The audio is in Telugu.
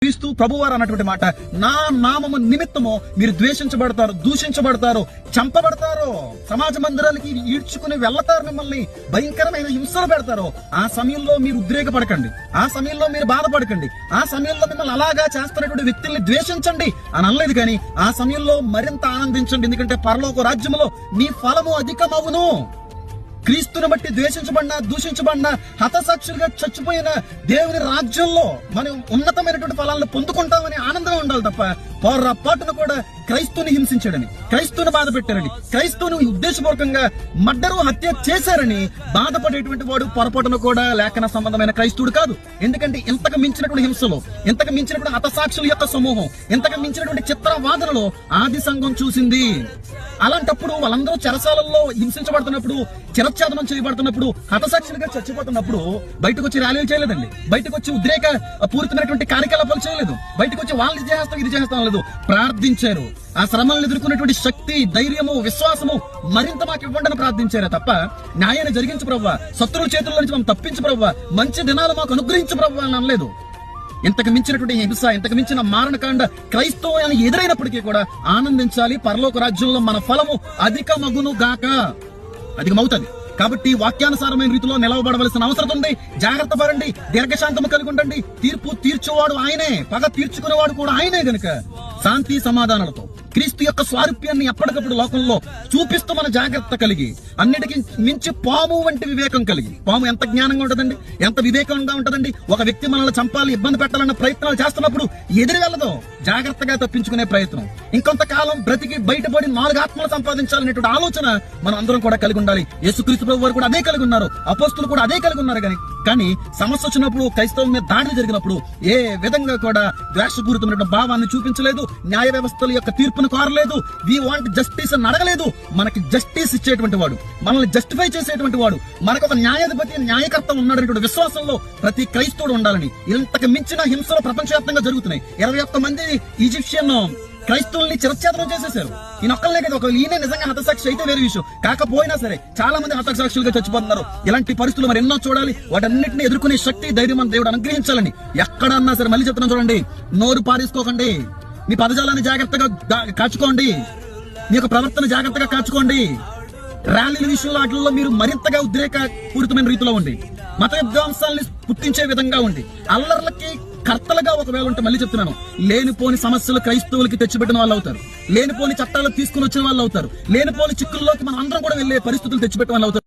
క్రీస్తు ప్రభువారు అన్నటువంటి మాట, నా నామము నిమిత్తము మీరు ద్వేషించబడతారు, దూషించబడతారు, చంపబడతారు, సమాజ మందిరాలకి ఈడ్చుకుని వెళ్తారు, మిమ్మల్ని భయంకరమైన హింసలు పెడతారు. ఆ సమయంలో మీరు ఉద్రేకపడకండి, ఆ సమయంలో మీరు బాధపడకండి, ఆ సమయంలో మిమ్మల్ని అలాగా చేస్తున్నటువంటి వ్యక్తుల్ని ద్వేషించండి అని అనలేదు. కానీ ఆ సమయంలో మరింత ఆనందించండి, ఎందుకంటే పరలోక రాజ్యములో మీ ఫలము అధికమవును. క్రీస్తుని బట్టి ద్వేషించబడిన, దూషించబడిన, హతసాక్షులుగా చచ్చిపోయిన దేవుని రాజ్యంలో మనం ఉన్నతమైనటువంటి ఫలాలను పొందుకుంటామని ఆనందమే ఉండాలి తప్ప పొరపాటును కూడా క్రైస్తువుని హింసించాడని, క్రైస్తువుని బాధ పెట్టారని, క్రైస్తువుని ఉద్దేశపూర్వకంగా మర్డరు, హత్య చేశారని బాధపడేటువంటి వాడు పొరపాటును కూడా లేఖన సంబంధమైన క్రైస్తవుడు కాదు. ఎందుకంటే ఇంతకు మించినటువంటి హింసలో, ఇంతకు మించినటువంటి హతసాక్షుల యొక్క సమూహం, ఇంతకు మించినటువంటి చిత్రవాదనలో ఆది సంఘం చూసింది. అలాంటప్పుడు వాళ్ళందరూ చెరసాలల్లో హింసించబడుతున్నప్పుడు, చిరచ్ఛేదనం చేయబడుతున్నప్పుడు, హతసాక్షులుగా చచ్చిపోతున్నప్పుడు బయటకు వచ్చి ర్యాలీలు చేయలేదండి, బయటకు వచ్చి ఉద్రేక పూరితమైనటువంటి కార్యకలాపాలు చేయలేదు, బయటకు వచ్చి వాళ్ళు ఇది చేస్తాం ఇది చేస్తాం లేదు, ప్రార్థించారు. ఆ శ్రమలను ఎదుర్కొన్నటువంటి శక్తి, ధైర్యము, విశ్వాసము మరింత మాకు ఇవ్వండి అని ప్రార్థించారే తప్ప న్యాయాన్ని జరిగించు ప్రభువా, శత్రువుల చేతుల్లో నుంచి మనం తప్పించు ప్రభువా, మంచి దినాలు మాకు అనుగ్రహించు ప్రభువా అని అనలేదు. ఇంతకు మించినటువంటి హింస, ఇంతకు మించిన మారణకాండ క్రైస్తవాన్ని ఎదురైనప్పటికీ కూడా ఆనందించాలి. పరలోక రాజ్యంలో మన ఫలము అధికమగును గాక, అధికమవుతుంది. కాబట్టి వాక్యానుసారమైన రీతిలో నిలవబడవలసిన అవసరం ఉంది. జాగ్రత్త పడండి, దీర్ఘశాంతము కలిగి ఉండండి. తీర్పు తీర్చువాడు ఆయనే, పగ తీర్చుకునేవాడు కూడా ఆయనే. గనుక శాంతి సమాధానాలతో క్రీస్తు యొక్క స్వారూప్యాన్ని ఎప్పటికప్పుడు లోకంలో చూపిస్తూ మన జాగ్రత్త కలిగి, అన్నిటికీ మించి పాము వంటి వివేకం కలిగి, పాము ఎంత జ్ఞానంగా ఉంటుందండి, ఎంత వివేకంగా ఉంటుందండి. ఒక వ్యక్తి మనల్ని చంపాలి, ఇబ్బంది పెట్టాలన్న ప్రయత్నాలు చేస్తున్నప్పుడు ఎదురు వెళ్ళదు, జాగ్రత్తగా తప్పించుకునే ప్రయత్నం. ఇంకొంతకాలం బ్రతికి బయటపడి 4 ఆత్మలు సంపాదించాలనేటువంటి ఆలోచన మనం అందరం కూడా కలిగి ఉండాలి. యేసుక్రీస్తు ప్రభు వారు కూడా అదే కలిగి ఉన్నారు, అపోస్తులు కూడా అదే కలిగి ఉన్నారు. కానీ సమస్య వచ్చినప్పుడు, క్రైస్తవం మీద దాడులు జరిగినప్పుడు ఏ విధంగా కూడా ద్వేషపూరితమైన భావాన్ని చూపించలేదు, న్యాయ వ్యవస్థల యొక్క తీర్పును కోరలేదు, వి వాంట్ జస్టిస్ అని అడగలేదు. మనకి జస్టిస్ ఇచ్చేటువంటి వాడు, మనల్ని జస్టిఫై చేసేటువంటి వాడు, మనకు ఒక న్యాయాధిపతి, న్యాయకర్త ఉన్నాడనేటువంటి విశ్వాసంలో ప్రతి క్రైస్తవుడు ఉండాలని. ఇంతకు మించిన హింసలు ప్రపంచవ్యాప్తంగా జరుగుతున్నాయి. 21 మంది ఈజిప్షియన్ క్రైస్తవుల్ని చిరచ్ఛేదనం చేసేశారు. ఈయనొక్కలే కదా, ఒక ఈయన నిజంగా హతసాక్షి అయితే వేరే విషయం. కాకపోయినా సరే చాలా మంది హతసాక్షులుగా చచ్చిపోతున్నారు. ఇలాంటి పరిస్థితులు మరి ఎన్నో చూడాలి. వాటన్నిటిని ఎదుర్కొనే శక్తి, ధైర్యం మన దేవుడు అనుగ్రహించాలని. ఎక్కడన్నా సరే మళ్ళీ చెప్తున్నా చూడండి, నోరు పారేసుకోకండి, మీ పదజాలాన్ని జాగ్రత్తగా కాచుకోండి, మీ యొక్క ప్రవర్తన జాగ్రత్తగా కాచుకోండి. ర్యాలీల విషయంలో వాటిల్లో మీరు మరింతగా ఉద్రేక పూరితమైన రీతిలో ఉండి, మత విధ్వంసాలని పుట్టించే విధంగా ఉండి, అల్లర్లకి కర్తలుగా ఒకవేళ ఉంటే మళ్ళీ చెప్తున్నాను, లేనిపోని సమస్యలు క్రైస్తవులకి తెచ్చిపెట్టిన వాళ్ళు అవుతారు, లేనిపోని చట్టాలు తీసుకుని వచ్చిన వాళ్ళు అవుతారు, లేనిపోని చిక్కుల్లోకి మనం అందరం కూడా వెళ్లే పరిస్థితులు తెచ్చిపెట్టిన వాళ్ళు అవుతారు.